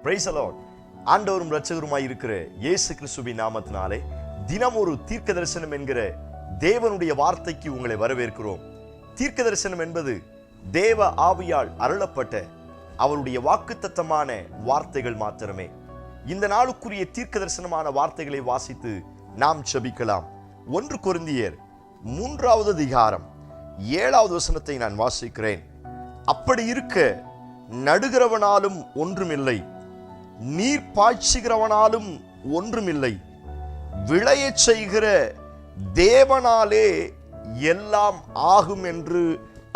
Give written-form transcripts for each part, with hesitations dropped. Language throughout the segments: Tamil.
Price the Lord. ஆண்டவரும் இரட்சகருமாய் இருக்கிற இயேசு கிறிஸ்துவின் நாமத்தினாலே தினம் ஒரு தீர்க்க தரிசனம் என்கிற தேவனுடைய வார்த்தைக்கு உங்களை வரவேற்கிறோம். தீர்க்க தரிசனம் என்பது தேவ ஆவியால் அருளப்பட்ட அவருடைய வாக்குத்தத்தமான வார்த்தைகள் மாத்திரமே. இந்த நாளுக்குரிய தீர்க்க தரிசனமான வார்த்தைகளை வாசித்து நாம் ஜெபிக்கலாம். 1 கொரிந்தியர் 3வது அதிகாரம் 7வது வசனத்தை நான் வாசிக்கிறேன். அப்படி இருக்க நடுகிறவனாலும் ஒன்றுமில்லை, நீர் பாய்ச்சுகிறவனாலும் ஒன்றுமில்லை, விளையச் செய்கிற தேவனாலே எல்லாம் ஆகும் என்று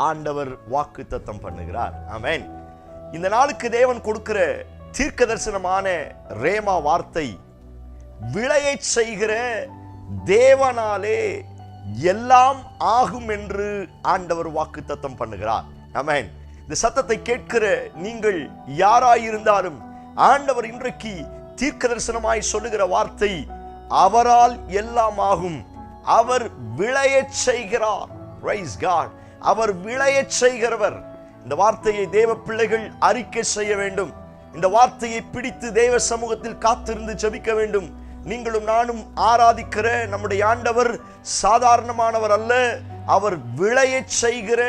ஆண்டவர் வாக்குத்தத்தம் பண்ணுகிறார். ஆமென். இந்த நாளுக்கு தேவன் கொடுக்கிற தீர்க்க தரிசனமான ரேமா வார்த்தை, விளையச் செய்கிற தேவனாலே எல்லாம் ஆகும் என்று ஆண்டவர் வாக்குத்தத்தம் பண்ணுகிறார். ஆமென். இந்த சத்தத்தை கேட்கிற நீங்கள் யாராயிருந்தாலும் ஆண்டவர் இன்றைக்கு தீர்க்க தரிசனமாய் சொல்லுகிற வார்த்தை, அவரால் எல்லாம் ஆகும். அவர் விளையச் செய்கிறார். Price God. அவர் விளையச் செய்கிறவர். இந்த வார்த்தையை தேவ பிள்ளைகள் அறிக்கை செய்ய வேண்டும். இந்த வார்த்தையை பிடித்து தேவ சமூகத்தில் காத்திருந்து ஜெபிக்க வேண்டும். நீங்களும் நானும் ஆராதிக்கிற நம்முடைய ஆண்டவர் சாதாரணமானவர் அல்ல. அவர் விளையச் செய்கிற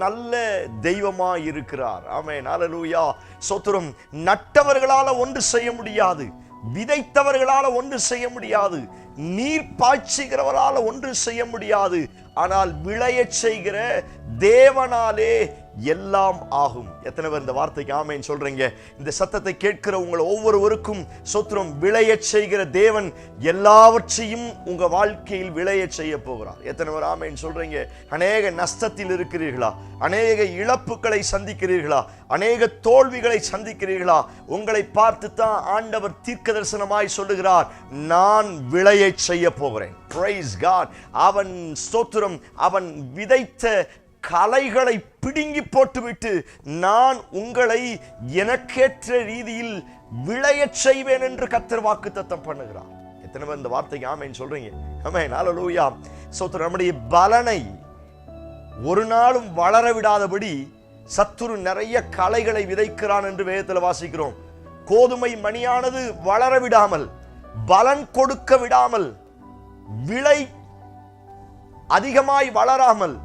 நல்ல தெய்வமாய் இருக்கிறார். ஆமென். ஹல்லேலூயா. ஸ்தோத்திரம். நட்டவர்களால ஒன்று செய்ய முடியாது, விதைத்தவர்களால ஒன்று செய்ய முடியாது, நீர் பாய்ச்சுகிறவரால ஒன்று செய்ய முடியாது. ஆனால் விளையச் செய்கிற தேவனாலே எல்லாம் ஆகும். எத்தனை பேர் இந்த வார்த்தைக்கு ஆமென் சொல்றீங்க? இந்த சத்தத்தை கேட்கிற உங்கள் ஒவ்வொருவருக்கும் ஸ்தோத்திரம். விளையச் செய்கிற தேவன் எல்லாவற்றையும் உங்க வாழ்க்கையில் விளையச் செய்ய போகிறார். எத்தனை பேர் ஆமென் சொல்றீங்க? அநேக நஷ்டத்தில் இருக்கிறீர்களா? அநேக இழப்புகளை சந்திக்கிறீர்களா? அநேக தோல்விகளை சந்திக்கிறீர்களா? உங்களை பார்த்து தான் ஆண்டவர் தீர்க்க தரிசனமாய் சொல்லுகிறார், நான் விளையச் செய்ய போகிறேன். Praise God. அவன் ஸ்தோத்திரம், அவன் விதைத்த களைகளை பிடுங்கி போட்டுவிட்டு நான் உங்களை எனக்கேற்ற ரீதியில் விளையச் செய்வேன் என்று கர்த்தர் வாக்குத்தத்தம் பண்ணுகிறார். எத்தனை பேர் இந்த வார்த்தைக்கு ஆமென் சொல்றீங்க? ஆமென். ஹல்லேலூயா. ஸ்தோத்திரம். நம்முடைய பலனை ஒரு நாளும் வளர விடாதபடி சத்துரு நிறைய களைகளை விதைக்கிறான் என்று வேதத்தில் வாசிக்கிறோம். கோதுமை மணியானது வளர விடாமல், பலன் கொடுக்க விடாமல், விளை அதிகமாய் வளராமல்,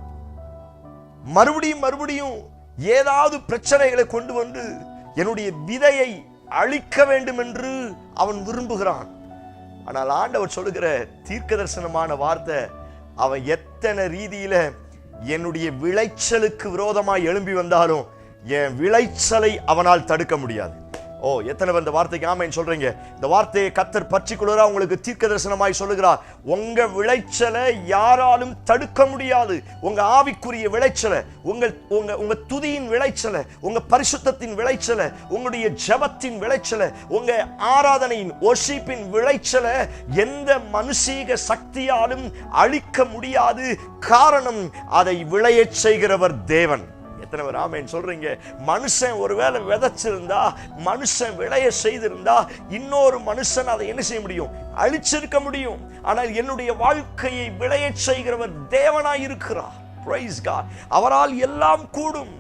மறுபடியும் ஏதாவது பிரச்சனைகளை கொண்டு வந்து என்னுடைய விதையை அழிக்க வேண்டும் என்று அவன் விரும்புகிறான். ஆனால் ஆண்டவர் சொல்லுகிற தீர்க்க தரிசனமான வார்த்தை, அவன் எத்தனை ரீதியில என்னுடைய விளைச்சலுக்கு விரோதமாய் எழும்பி வந்தாலும் என் விளைச்சலை அவனால் தடுக்க முடியாது. ஓ, எத்தனை பேர் இந்த வார்த்தைக்கு ஆமென் சொல்றீங்க? இந்த வார்த்தையை கர்த்தர் பற்றிக்கொள்கிறா உங்களுக்கு தீர்க்க தரிசனமாய் சொல்லுகிறார். உங்க விளைச்சலை யாராலும் தடுக்க முடியாது. உங்க ஆவிக்குரிய விளைச்சலை, உங்க துதியின் விளைச்சலை, உங்க பரிசுத்தத்தின் விளைச்சலை, உங்களுடைய ஜெபத்தின் விளைச்சலை, உங்க ஆராதனையின் ஒர்ஷிப்பின் விளைச்சலை எந்த மனுஷீக சக்தியாலும் அழிக்க முடியாது. காரணம், அதை விளையச் செய்கிறவர் தேவன். எத்தனை பேர் ஆமென் சொல்றீங்க? மனுஷன் ஒருவேளை விதைச்சிருந்தா, மனுஷன் விளைய செய்திருந்தா, இன்னொரு மனுஷன் அதை என்ன செய்ய முடியும்? அழிச்சிருக்க முடியும். ஆனால் என்னுடைய வாழ்க்கையை விளையச் செய்கிறவர் தேவனாய் இருக்கிறார். Praise God. அவரால் எல்லாம் கூடும்.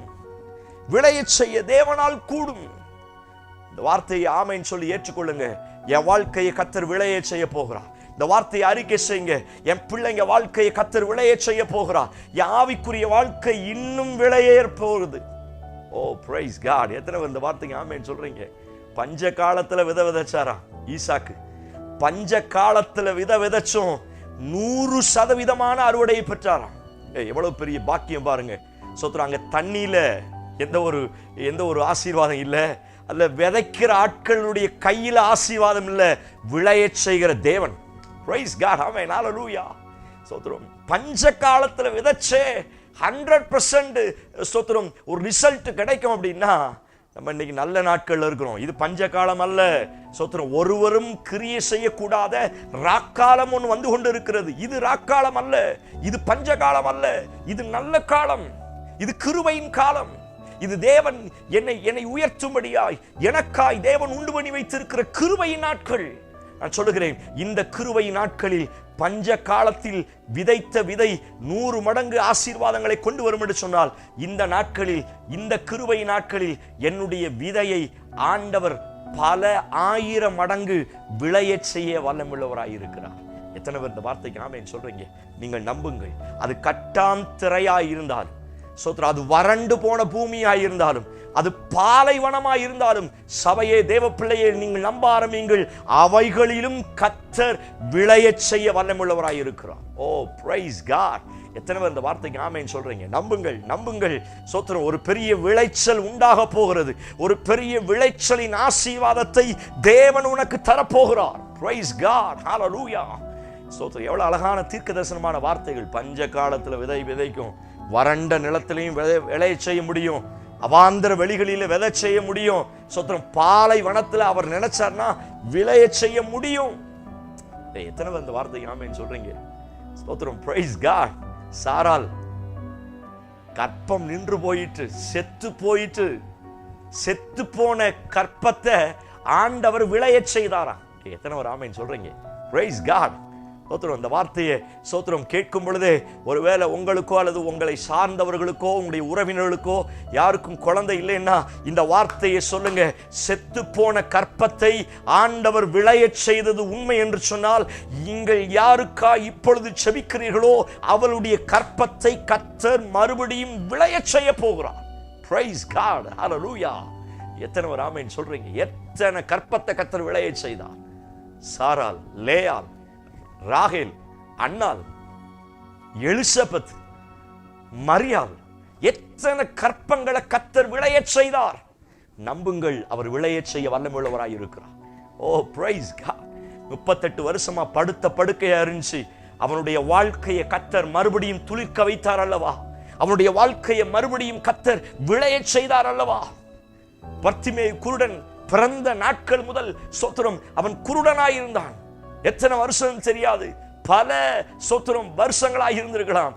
விளையச் செய்ய தேவனால் கூடும். இந்த வார்த்தையை ஆமென் சொல்லி ஏற்றுக்கொள்ளுங்க. என் வாழ்க்கையை கர்த்தர் விளையச் செய்ய போகிறார். இந்த வார்த்தையை அறிக்கை செய்யுங்க. என் பிள்ளைங்க வாழ்க்கையை கர்த்தர் விளையச் செய்ய போகிறார். என் ஆவிக்குரிய வாழ்க்கை இன்னும் விளையேற போகுது. ஓ, பிரைஸ் காட். எத்தனை பேர் இந்த வார்த்தைக்கு ஆமென் சொல்றீங்க? பஞ்ச காலத்துல விதைச்சாரா ஈசாக்கு. பஞ்ச காலத்துல விதைச்சும் 100% அறுவடையை பெற்றாராம். எவ்வளவு பெரிய பாக்கியம் பாருங்க. சொத்துறாங்க. அங்க தண்ணியில எந்த ஒரு ஆசீர்வாதம் இல்ல, அல்ல விதைக்கிற ஆட்களுடைய கையில ஆசீர்வாதம் இல்ல, விளையச் செய்கிற தேவன். Praise God. ஆமென். ஹல்லேலூயா. ஸ்தோத்திரம். பஞ்ச காலத்துல விதைச்சே 100% ஸ்தோத்திரம் ஒரு ரிசல்ட் கிடைக்கும் அப்படின்னா நம்ம இன்னைக்கு நல்ல நாட்கள்ல இருக்கிறோம். இது பஞ்ச காலம் அல்ல. ஸ்தோத்திரம். ஒருவரும் கிரியை செய்யக்கூடாத ராக்காலம் ஒன்று வந்து கொண்டு இருக்கிறது. இது ராக்காலம் அல்ல, இது பஞ்ச காலம் அல்ல, இது நல்ல காலம், இது கிருபையின் காலம். இது தேவன் என்னை உயர்த்தும்படியாய் எனக்காய் தேவன் உண்டு பண்ணி வைத்திருக்கிற கிருபையின் நாட்கள். நான் சொல்லுகிறேன், இந்த கிருபை நாட்களில் பஞ்ச காலத்தில் விதைத்த விதை 100 மடங்கு ஆசீர்வாதங்களை கொண்டு வரும் என்று சொன்னால், இந்த நாட்களில், இந்த கிருபை நாட்களில் என்னுடைய விதையை ஆண்டவர் பல 1000 மடங்கு விளைய செய்ய வல்லமுள்ளவராய் இருக்கிறார். எத்தனை பேர் இந்த வார்த்தைக்கு ஆமென் சொல்றீங்க? நீங்கள் நம்புங்கள். அது கட்டாம் திரையாய் இருந்தாலும் சோத்ரம், அது வறண்டு போன பூமியாய் இருந்தாலும், அது பாலைவனமாய் இருந்தாலும், சபையே தேவ பிள்ளையே நீங்கள் நம்ப ஆரம்பிங்கள். அவைகளிலும் கர்த்தர் விளைய செய்ய வல்லமுள்ளவராய் இருக்கிறார். ஓ பிரைஸ் காட்! எத்தனை பேர் இந்த வார்த்தைக்கு ஆமென் சொல்றீங்க? நம்புங்கள், நம்புங்கள். சோத்ரம், ஒரு பெரிய விளைச்சல் உண்டாக போகிறது. ஒரு பெரிய விளைச்சலின் ஆசீர்வாதத்தை தேவன் உனக்கு தரப்போகிறார். Price God! ஹல்லேலூயா! சோத்ரம், எவ்வளவு அழகான தீர்க்க தரிசனமான வார்த்தைகள். பஞ்ச காலத்துல விதை விதைக்கும், வறண்ட நிலத்திலையும் விளைய செய்ய முடியும், அவாந்தர வெளிகளில விதை செய்ய முடியும். சோத்ரம், பாலை வனத்துல அவர் நினைச்சார்னா விளைய செய்ய முடியும். எத்தனை பேர் இந்த வார்த்தைக்கு ஆமென் சொல்றீங்க? ஸ்தோத்திரம், பிரைஸ் காட்! சாரால் கற்பம் நின்று போயிட்டு, செத்து போன கற்பத்தை ஆண்டவர் விளைய செய்தாராம். எத்தனை பேர் ஆமென் சொல்றீங்க? Price God! சோத்ரம், இந்த வார்த்தையை சோத்ரம் கேட்கும் பொழுதே, ஒருவேளை உங்களுக்கோ அல்லது உங்களை சார்ந்தவர்களுக்கோ உங்களுடைய உறவினர்களுக்கோ யாருக்கும் குழந்தை இல்லைன்னா இந்த வார்த்தையை சொல்லுங்க. செத்து போன கற்பத்தை ஆண்டவர் விளைய செய்தது உண்மை என்று சொன்னால், நீங்கள் யாருக்கா இப்பொழுது செபிக்கிறீர்களோ அவளுடைய கற்பத்தை கர்த்தர் மறுபடியும் விளைய செய்ய போகிறார். Praise God! ஹல்லேலூயா! எத்தனை பேர் ஆமென் சொல்றீங்க? எத்தனை கற்பத்தை கர்த்தர் விளைய செய்தார். சாரால், லேயாள், ராகேல், அன்னாள், எலிசபெத், மரியாள், எத்தனை கற்பங்களை கர்த்தர் விளைய செய்தார். நம்புங்கள், அவர் விளைய செய்ய வல்லமுள்ளவராய் இருக்கிறார். ஓ பிரைஸ் காட்! 38 வருஷமா படுத்த படுக்கையா இருந்துச்சு. அவனுடைய வாழ்க்கையை கர்த்தர் மறுபடியும் துளிர்க்க வைத்தார் அல்லவா? அவனுடைய வாழ்க்கையை மறுபடியும் கர்த்தர் விளைய செய்தார் அல்லவா? பர்த்திமேயு குருடன் பிறந்த நாட்கள் முதல் சோத்திரம் அவன் குருடனாயிருந்தான். எத்தனை வருஷம் தெரியாது, பல சோத்திரம் வருஷங்களாக இருந்திருக்கலாம்.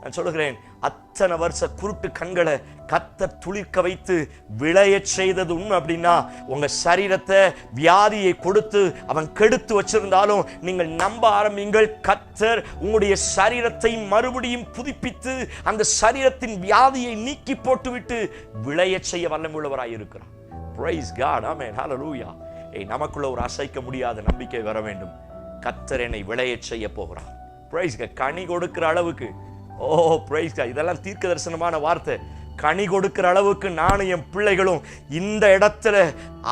நான் சொல்லுகிறேன், அத்தனை வருஷ குருட்டு கண்களை கர்த்தர் துளிர்க்க வைத்து விளைய செய்தது உண்மை அப்படின்னா, உங்க சரீரத்தை வியாதியை கொடுத்து அவன் கெடுத்து வச்சிருந்தாலும் நீங்கள் நம்ப ஆரம்பிங்கள். கர்த்தர் உங்களுடைய சரீரத்தை மறுபடியும் புதுப்பித்து அந்த சரீரத்தின் வியாதியை நீக்கி போட்டுவிட்டு விளைய செய்ய வல்லமுள்ளவராய் இருக்கிறார். Praise God! ஆமென்! ஹல்லேலூயா! நமக்குள்ள ஒரு அசைக்க முடியாத நம்பிக்கை வர வேண்டும். கர்த்தர் என்னை விளைய செய்ய போகிறார். Praise God! கனி கொடுக்கிற அளவுக்கு, ஓ பிரைஸ் காட்! இதெல்லாம் தீர்க்க தரிசனமான வார்த்தை. கனி கொடுக்கிற அளவுக்கு நானும் என் பிள்ளைகளும் இந்த இடத்துல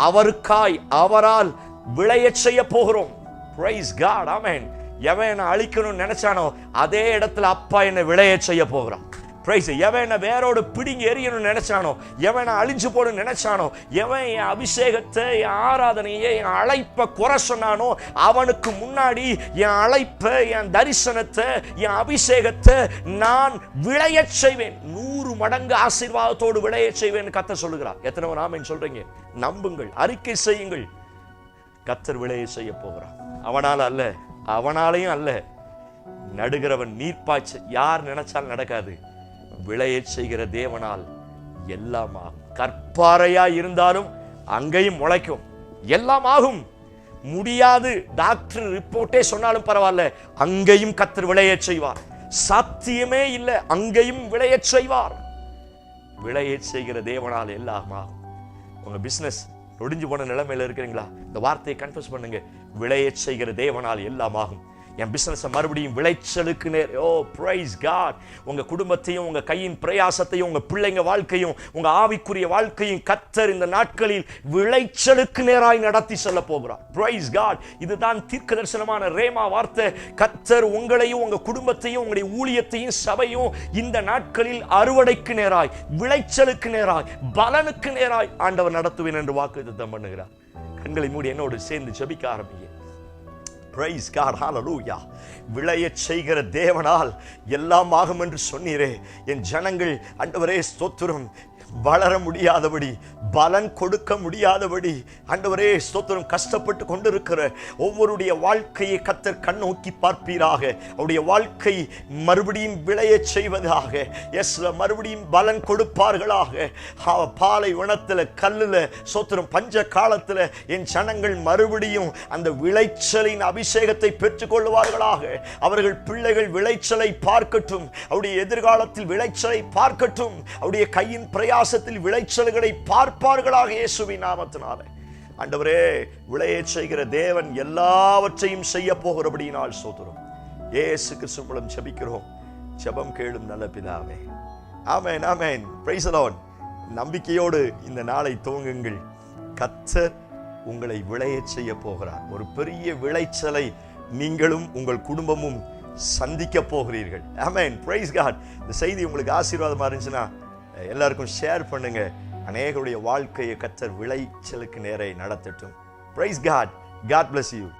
அவருக்காய் அவரால் விளைய செய்ய போகிறோம். Praise God! ஆமென்! எவன் என்னை அழிக்கணும்னு நினைச்சானோ அதே இடத்துல அப்பா என்னை விளைய செய்ய போகிறான். பிரைஸ்! எவன் என்னை வேரோடு பிடிங்கி எறியணும்னு நினைச்சானோ, எவன் அழிஞ்சு போடணும்னு நினைச்சானோ, எவன் என் அபிஷேகத்தை, என் ஆராதனையை, என் அழைப்பை குறை சொன்னானோ, அவனுக்கு முன்னாடி என் அழைப்பை, என் தரிசனத்தை, என் அபிஷேகத்தை நான் விளைய செய்வேன். 100 மடங்கு ஆசீர்வாதத்தோடு விளைய செய்வேன் கர்த்தர் சொல்லுகிறார். எத்தனை பேர் ஆமென் சொல்றீங்க? நம்புங்கள், அறிக்கை செய்யுங்கள். கர்த்தர் விளைய செய்ய போகிறார். அவனால் அல்ல, அவனாலையும் அல்ல. நடுகிறவன் நீர்ப்பாய்ச்ச யார் நினைச்சாலும் நடக்காது. விளைய செய்கிற தேவனால் எல்லாம் ஆகும். கற்பாறையா இருந்தாலும் அங்கேயும் முளைக்கும், எல்லாம் ஆகும். முடியாது டாக்டர் ரிப்போர்ட்டே சொன்னாலும் பரவாயில்ல, அங்கேயும் கர்த்தர் விளைய செய்வார். சாத்தியமே இல்லை, அங்கேயும் விளைய செய்வார். விளைய செய்கிற தேவனால் எல்லாம் ஆகும். உங்க பிசினஸ் ஒடிஞ்சு போன நிலைமையில இருக்கிறீங்களா? இந்த வார்த்தையை கன்ஃபஸ் பண்ணுங்க. விளைய செய்கிற தேவனால் எல்லாம் ஆகும். என் பிசினஸ் மறுபடியும் விளைச்சலுக்கு நேர். ஓ பிரைஸ் காட்! உங்க குடும்பத்தையும், உங்க கையின் பிரயாசத்தையும், உங்க பிள்ளைங்க வாழ்க்கையும், உங்க ஆவிக்குரிய வாழ்க்கையும் கர்த்தர் இந்த நாட்களில் விளைச்சலுக்கு நேராய் நடத்தி செல்ல போகிறார். Praise God! இதுதான் தீர்க்க தரிசனமான ரேமா வார்த்தை. கர்த்தர் உங்களையும், உங்க குடும்பத்தையும், உங்களுடைய ஊழியத்தையும், சபையும் இந்த நாட்களில் அறுவடைக்கு நேராய், விளைச்சலுக்கு நேராய், பலனுக்கு நேராய் ஆண்டவர் நடத்துவேன் என்று வாக்குத்தத்தம் பண்ணுகிறார். கண்களை மூடி என்னோடு சேர்ந்து ஜெபிக்க ஆரம்பிங்க. Praise God, hallelujah. விளைய செய்கிற தேவனால் எல்லாம் ஆகும் என்று சொன்னீரே. என் ஜனங்கள் ஆண்டவரே ஸ்தோத்திரம், வளர முடியாதபடி, பலன் கொடுக்க முடியாதபடி ஆண்டவரே ஸ்தோத்திரம் கஷ்டப்பட்டு கொண்டிருக்கிற ஒவ்வொருடைய வாழ்க்கையை கர்த்தர் கண்ணோக்கி பார்ப்பீராக. அவருடைய வாழ்க்கை மறுபடியும் விளைய செய்வதாக, எஸ் மறுபடியும் பலன் கொடுப்பார்களாக. பாலை வனத்தில், கல்லில் ஸ்தோத்திரம் பஞ்ச காலத்தில் என் ஜனங்கள் மறுபடியும் அந்த விளைச்சலின் அபிஷேகத்தை பெற்றுக்கொள்வார்களாக. அவர்கள் பிள்ளைகள் விளைச்சலை பார்க்கட்டும், அவருடைய எதிர்காலத்தில் விளைச்சலை பார்க்கட்டும், அவருடைய கையின் பிரயாசத்தில் விளைச்சல்களை பார்ப்பார்களாக இயேசுவின் நாமத்தினாலே. ஆண்டவரே, விளையச் செய்கிற தேவன் எல்லாவற்றையும் செய்ய போகிறபடியினால் ஸ்தோத்திரம். இயேசு கிறிஸ்து மூலம் ஜெபிக்கிறோம். ஜெபம் கேளும் நல்ல பிதாவே. Amen, amen. Praise the Lord. நம்பிக்கையோடு இந்த நாளை துவங்குங்கள். கர்த்தர் உங்களை விளையச் செய்ய போகிறார். ஒரு பெரிய விளைச்சலை நீங்களும் உங்கள் குடும்பமும் சந்திக்க போகிறீர்கள். ஆமென். Praise God. இந்த செய்தி உங்களுக்கு ஆசீர்வாதமா இருந்துச்சுன்னா எல்லாருக்கும் ஷேர் பண்ணுங்க. அநேகருடைய வாழ்க்கையை கர்த்தர் விளைச்சலுக்கு நேரே நடத்தட்டும். Praise God. God bless you.